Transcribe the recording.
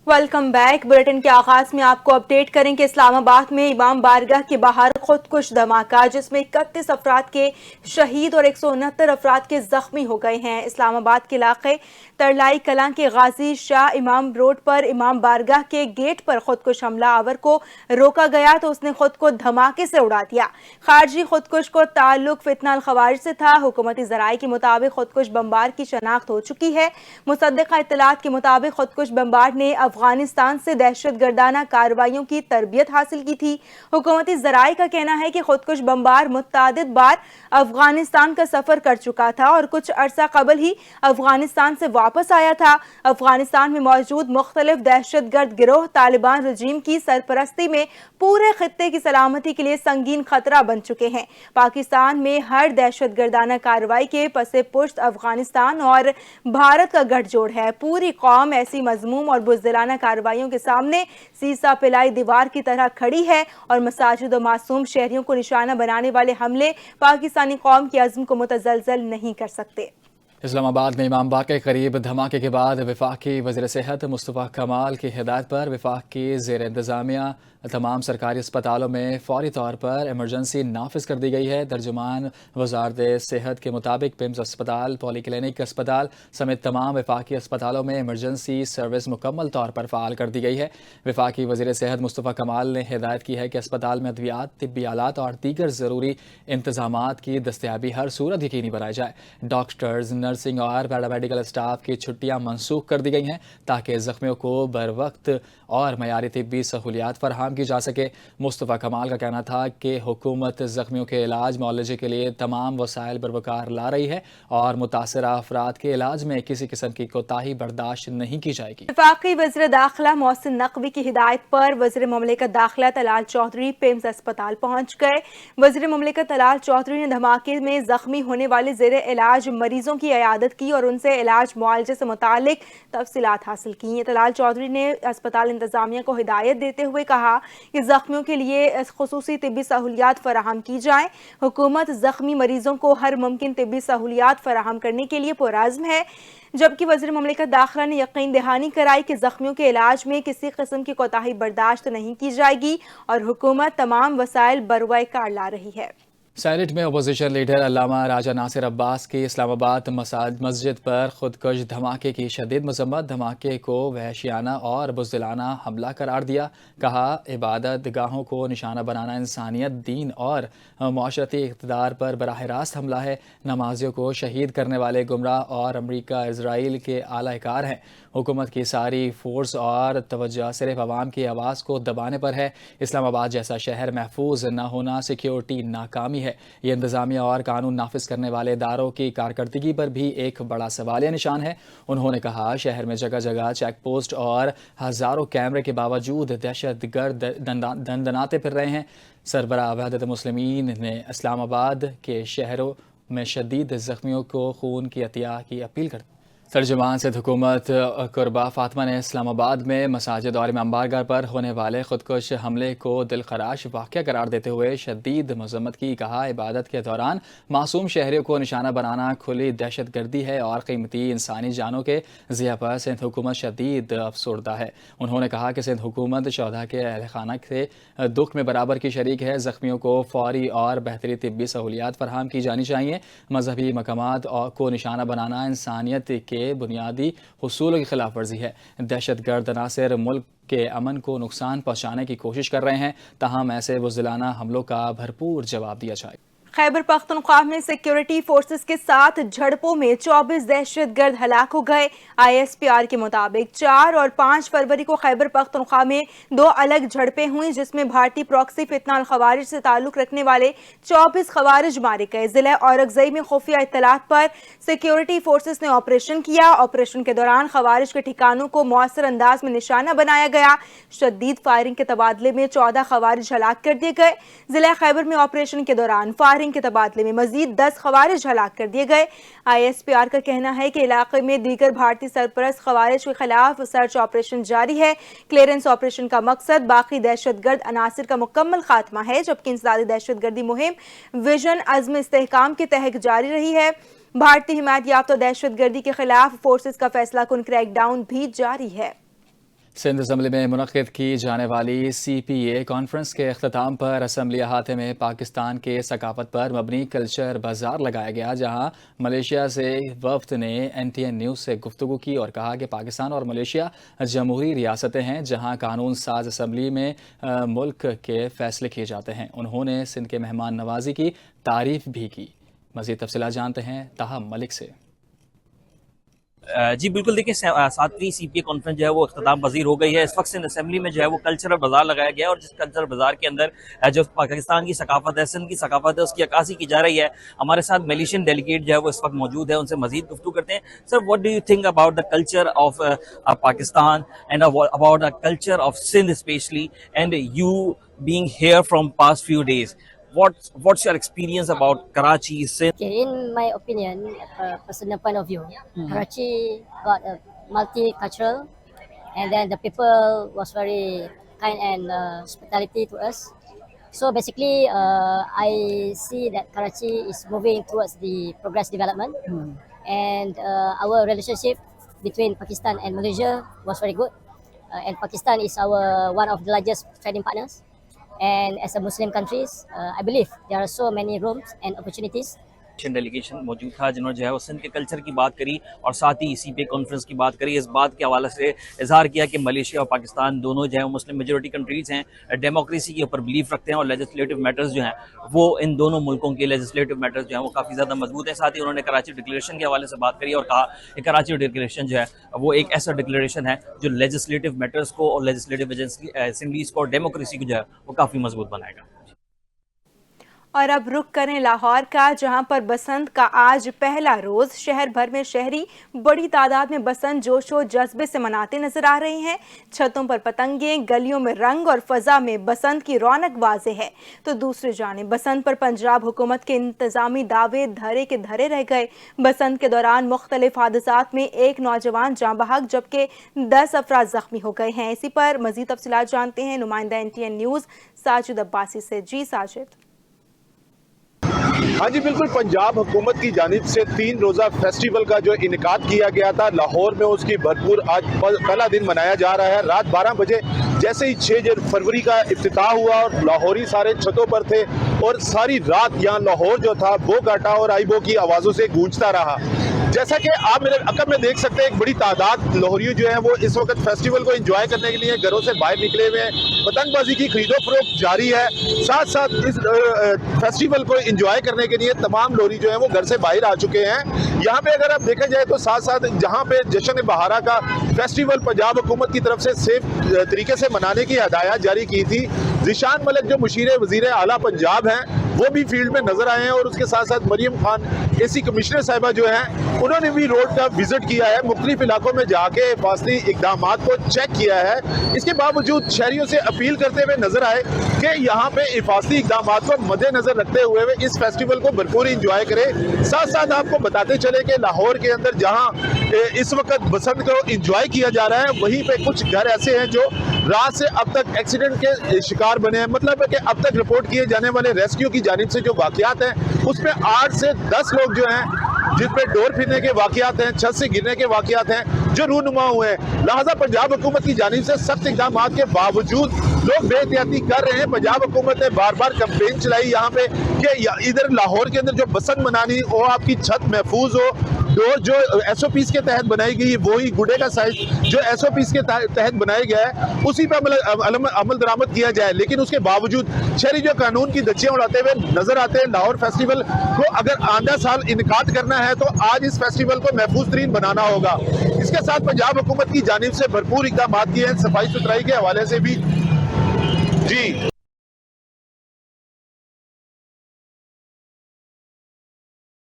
Welcome back. Bulletin کے آغاز میں آپ کو اپڈیٹ کریں کہ اسلام آباد میں امام بارگاہ کے باہر خودکش دھماکہ جس میں 31 افراد کے شہید اور 169 افراد کے زخمی ہو گئے ہیں۔ اسلام آباد کے علاقے ترلائی کلاں کے غازی شاہ امام روڈ پر امام بارگاہ کے گیٹ پر خودکش حملہ آور کو روکا گیا تو اس نے خود کو دھماکے سے اڑا دیا۔ خارجی خودکش کو تعلق فتنہ الخوارج سے تھا۔ حکومتی ذرائع کے مطابق خودکش بمبار کی شناخت ہو چکی ہے۔ مصدقہ اطلاعات کے مطابق خودکش بمبار نے افغانستان سے دہشت گردانہ کارروائیوں کی تربیت حاصل کی تھی۔ حکومتی ذرائع کا کہنا ہے کہ خودکش بمبار متعدد بار افغانستان کا سفر کر چکا تھا اور کچھ عرصہ قبل ہی افغانستان سے واپس آیا تھا۔ افغانستان میں موجود مختلف دہشت گرد گروہ طالبان رجیم کی سرپرستی میں پورے خطے کی سلامتی کے لیے سنگین خطرہ بن چکے ہیں۔ پاکستان میں ہر دہشت گردانہ کارروائی کے پس پشت افغانستان اور بھارت کا گٹھ جوڑ ہے۔ پوری قوم ایسی مذموم اور بزدلانہ کارروائیوں کے سامنے سیسا پلائی دیوار کی طرح کھڑی ہے اور مساجد و معصوم شہریوں کو نشانہ بنانے والے حملے پاکستانی قوم کے عزم کو متزلزل نہیں کر سکتے۔ اسلام آباد میں امام باغ کے قریب دھماکے کے بعد وفاقی وزیر صحت مصطفیٰ کمال کی ہدایت پر وفاق کی زیر انتظامیہ تمام سرکاری اسپتالوں میں فوری طور پر ایمرجنسی نافذ کر دی گئی ہے۔ ترجمان وزارت صحت کے مطابق پمز اسپتال، پولی کلینک اسپتال سمیت تمام وفاقی اسپتالوں میں ایمرجنسی سروس مکمل طور پر فعال کر دی گئی ہے۔ وفاقی وزیر صحت مصطفیٰ کمال نے ہدایت کی ہے کہ اسپتال میں ادویات، طبی آلات اور دیگر ضروری انتظامات کی دستیابی ہر صورت یقینی بنائی جائے۔ ڈاکٹرز، نرسنگ اور پیرامیڈیکل اسٹاف کی چھٹیاں منسوخ کر دی گئی ہیں تاکہ زخمیوں کو بروقت اور معیاری طبی سہولیات فراہم کی جا سکے۔ مصطفیٰ کمال کا کہنا تھا کہ حکومت زخمیوں کے علاج معالجے کے لیے تمام وسائل بروکار لا رہی ہے اور متاثرہ افراد کے علاج میں کسی قسم کی کوتاہی برداشت نہیں کی جائے گی۔ وفاقی وزیر داخلہ محسن نقوی کی ہدایت پر وزیر مملکت داخلہ طلال چودھری پمز اسپتال پہنچ گئے۔ وزیر مملکت طلال چودھری نے دھماکے میں زخمی ہونے والے زیر علاج مریضوں کی عیادت کی اور ان سے علاج معالجے سے متعلق تفصیلات حاصل کی۔ طلال چودھری نے اسپتال انتظامیہ کو ہدایت دیتے ہوئے کہا کہ زخمیوں کے لیے خصوصی طبی سہولیات فراہم کی جائیں۔ حکومت زخمی مریضوں کو ہر ممکن طبی سہولیات فراہم کرنے کے لیے پرعزم ہے، جبکہ وزیر مملکت داخلہ نے یقین دہانی کرائی کہ زخمیوں کے علاج میں کسی قسم کی کوتاہی برداشت نہیں کی جائے گی اور حکومت تمام وسائل بروئے کار لا رہی ہے۔ سینیٹ میں اپوزیشن لیڈر علامہ راجہ ناصر عباس کی اسلام آباد مسجد پر خودکش دھماکے کی شدید مذمت۔ دھماکے کو وحشیانہ اور بزدلانہ حملہ قرار دیا۔ کہا عبادت گاہوں کو نشانہ بنانا انسانیت، دین اور معاشرتی اقتدار پر براہ راست حملہ ہے۔ نمازیوں کو شہید کرنے والے گمراہ اور امریکہ اسرائیل کے اعلی کار ہیں۔ حکومت کی ساری فورس اور توجہ صرف عوام کی آواز کو دبانے پر ہے۔ اسلام آباد جیسا شہر محفوظ نہ ہونا سیکیورٹی ناکامی ہے۔ یہ انتظامیہ اور قانون نافذ کرنے والے اداروں کی کارکردگی پر بھی ایک بڑا سوالیہ نشان ہے۔ انہوں نے کہا شہر میں جگہ جگہ چیک پوسٹ اور ہزاروں کیمرے کے باوجود دہشت گرد دندناتے پھر رہے ہیں۔ سربراہ وحدت مسلمین نے اسلام آباد کے شہروں میں شدید زخمیوں کو خون کی عطیہ کی اپیل کر دی۔ ترجمان صد حکومت قربہ فاطمہ نے اسلام آباد میں مساجد اور امام بارگاہ پر ہونے والے خودکش حملے کو دلخراش واقعہ قرار دیتے ہوئے شدید مذمت کی۔ کہا عبادت کے دوران معصوم شہریوں کو نشانہ بنانا کھلی دہشت گردی ہے اور قیمتی انسانی جانوں کے ضیاع پر سندھ حکومت شدید افسردہ ہے۔ انہوں نے کہا کہ سندھ حکومت شہداء کے اہل خانہ کے دکھ میں برابر کی شریک ہے۔ زخمیوں کو فوری اور بہتری طبی سہولیات فراہم کی جانی چاہیے۔ مذہبی مقامات کو نشانہ بنانا انسانیت کے بنیادی حصولوں کی خلاف ورزی ہے۔ دہشت گرد عناصر ملک کے امن کو نقصان پہنچانے کی کوشش کر رہے ہیں، تاہم ایسے بزدلانہ حملوں کا بھرپور جواب دیا جائے۔ خیبر پختونخوا میں سیکیورٹی فورسز کے ساتھ جھڑپوں میں 24 دہشت گرد ہلاک ہو گئے۔ ISPR کے مطابق 4 اور 5 فروری کو خیبر پختونخوا میں 2 الگ جھڑپیں ہوئیں جس میں بھارتی پراکسی فتنہ الخوارج سے تعلق رکھنے والے 24 خوارج مارے گئے۔ ضلع اورکزئی میں خفیہ اطلاعات پر سیکیورٹی فورسز نے آپریشن کیا۔ آپریشن کے دوران خوارج کے ٹھکانوں کو مؤثر انداز میں نشانہ بنایا گیا۔ شدید فائرنگ کے تبادلے میں 14 خوارج ہلاک کر دیے گئے۔ ضلع خیبر میں آپریشن کے دوران فائرنگ کے تبادلے میں مزید 10 خوارج ہلاک کر دیے گئے۔ ISPR کا کہنا ہے کہ علاقے میں دیگر بھارتی سرپرست خوارج کے خلاف سرچ آپریشن جاری ہے۔ کلیئرنس آپریشن کا مقصد باقی دہشت گرد عناصر کا مکمل خاتمہ ہے، جبکہ انسدادی دہشت گردی مہم ویژن عزم استحکام کے تحت جاری رہی ہے۔ بھارتی حمایت یافتہ دہشت گردی کے خلاف فورسز کا فیصلہ کن کریک ڈاؤن بھی جاری ہے۔ سندھ اسمبلی میں منعقد کی جانے والی سی پی اے کانفرنس کے اختتام پر اسمبلی احاطے میں پاکستان کے ثقافت پر مبنی کلچر بازار لگایا گیا، جہاں ملیشیا سے وفد نے NTN نیوز سے گفتگو کی اور کہا کہ پاکستان اور ملیشیا جمہوری ریاستیں ہیں جہاں قانون ساز اسمبلی میں ملک کے فیصلے کیے جاتے ہیں۔ انہوں نے سندھ کے مہمان نوازی کی تعریف بھی کی۔ مزید تفصیلات جانتے ہیں طاہا ملک سے۔ جی بالکل، دیکھیں 7ویں سی پی اے کانفرنس جو ہے وہ اختتام پذیر ہو گئی ہے۔ اس وقت سندھ اسمبلی میں جو ہے وہ کلچرل بازار لگایا گیا ہے، اور جس کلچرل بازار کے اندر جو پاکستان کی ثقافت ہے، سندھ کی ثقافت ہے، اس کی عکاسی کی جا رہی ہے۔ ہمارے ساتھ ملیشین ڈیلیگیٹ جو ہے وہ اس وقت موجود ہے، ان سے مزید گفتگو کرتے ہیں۔ Sir, what do you think about the culture of Pakistan and about the culture of Sindh especially, and you being here from past few days, what's your experience about Karachi, Sindh? Okay, in my opinion, personal point of view, Karachi got a multicultural, and then the people was very kind and hospitality to us. So basically, I see that Karachi is moving towards the progress development, and our relationship between Pakistan and Malaysia was very good. And Pakistan is one of the largest trading partners. And as a Muslim countries, I believe there are so many rooms and opportunities. Delegation موجود تھا جنہوں نے جو ہے وہ سندھ کے culture کی بات کری اور ساتھ ہی سی پی اے کانفرنس کی بات کری۔ اس بات کے حوالے سے اظہار کیا کہ ملیشیا اور پاکستان دونوں جو ہے وہ مسلم میجورٹی کنٹریز ہیں، ڈیموکریسی کے اوپر بلیف رکھتے ہیں، اور لیجسلیٹو میٹرز جو ہیں وہ ان دونوں ملکوں کے لیجسلیٹو میٹرز جو ہیں وہ کافی زیادہ مضبوط ہیں۔ ساتھ ہی انہوں نے کراچی ڈکلیریشن کے حوالے سے بات کری اور کہا کہ کراچی ڈکلیریشن جو ہے وہ ایک ایسا ڈکلیریشن ہے جو لیجسلیٹو میٹرز کو اور لیجسلیٹو اسمبلیز کو اور ڈیموکریسی کو جو ہے وہ کافی مضبوط بنائے گا۔ اور اب رخ کریں لاہور کا، جہاں پر بسنت کا آج پہلا روز شہر بھر میں شہری بڑی تعداد میں بسنت جوش و جذبے سے مناتے نظر آ رہے ہیں۔ چھتوں پر پتنگیں، گلیوں میں رنگ اور فضا میں بسنت کی رونق واضح ہے، تو دوسری جانب بسنت پر پنجاب حکومت کے انتظامی دعوے دھرے کے دھرے رہ گئے۔ بسنت کے دوران مختلف حادثات میں ایک نوجوان جاں بحق جبکہ 10 افراد زخمی ہو گئے ہیں۔ اسی پر مزید تفصیلات جانتے ہیں نمائندہ NTN نیوز ساجد عباسی سے۔ جی ساجد۔ ہاں جی بالکل، پنجاب حکومت کی جانب سے 3 روزہ فیسٹیول کا جو انعقاد کیا گیا تھا لاہور میں، اس کی بھرپور آج پہلا دن منایا جا رہا ہے۔ رات 12 بجے جیسے ہی 6 فروری کا افتتاح ہوا اور لاہوری سارے چھتوں پر تھے، اور ساری رات یہاں لاہور جو تھا بو گاٹا اور آئی بو کی آوازوں سے گونجتا رہا۔ جیسا کہ آپ میرے عقب میں دیکھ سکتے ہیں، ایک بڑی تعداد لاہوری جو ہیں وہ اس وقت فیسٹیول کو انجوائے کرنے کے لیے گھروں سے باہر نکلے ہوئے ہیں۔ پتنگ بازی کی خرید و فروخت جاری ہے، ساتھ ساتھ اس فیسٹیول کو انجوائے کرنے کے لیے تمام لاہوری جو ہیں وہ گھر سے باہر آ چکے ہیں۔ یہاں پہ اگر آپ دیکھا جائے تو ساتھ ساتھ جہاں پہ جشن بہارا کا فیسٹیول پنجاب حکومت کی طرف سے سیف طریقے سے منانے کی ہدایات جاری کی تھی، ذیشان ملک جو مشیر وزیر اعلیٰ پنجاب ہیں وہ بھی فیلڈ میں نظر آئے ہیں، اور اس کے ساتھ ساتھ مریم خان AC کمشنر صاحبہ جو ہیں انہوں نے بھی روڈ کا وزٹ کیا ہے، مختلف علاقوں میں جا کے حفاظتی اقدامات کو چیک کیا ہے۔ اس کے باوجود شہریوں سے اپیل کرتے ہوئے نظر آئے کہ یہاں پہ حفاظتی اقدامات کو مد نظر رکھتے ہوئے اس فیسٹیول کو بھرپور انجوائے کرے۔ ساتھ ساتھ آپ کو بتاتے چلے کہ لاہور کے اندر جہاں اس وقت بسنت کو انجوائے کیا جا رہا ہے، وہیں پہ کچھ گھر ایسے ہیں جو رات سے اب تک ایکسیڈنٹ کے شکار بنے ہیں۔ مطلب ہے کہ اب تک رپورٹ کیے جانے والے ریسکیو کی جانب سے جو واقعات ہیں اس میں 8 سے 10 لوگ جو ہیں جن پہ ڈور پھرنے کے واقعات ہیں، چھت سے گرنے کے واقعات ہیں جو رونما ہوئے ہیں۔ لہٰذا پنجاب حکومت کی جانب سے سخت اقدامات کے باوجود لوگ بے احتیاطی کر رہے ہیں۔ پنجاب حکومت نے بار بار کمپین چلائی یہاں پہ کہ ادھر لاہور کے اندر جو بسنت منانی ہو، آپ کی چھت محفوظ ہو، جو SOPs کے تحت بنائی گئی وہی گڈے کا سائز جو SOPs کے تحت بنایا گیا ہے اسی پہ عمل درآمد کیا جائے۔ لیکن اس کے باوجود شہری جو قانون کی دھجیاں اڑاتے ہوئے نظر آتے ہیں۔ لاہور فیسٹیول کو اگر آئندہ سال انعقاد کرنا ہے تو آج اس فیسٹیول کو محفوظ ترین بنانا ہوگا۔ اس کے ساتھ پنجاب حکومت کی جانب سے بھرپور اقدامات کیے ہیں، صفائی ستھرائی کے حوالے سے بھی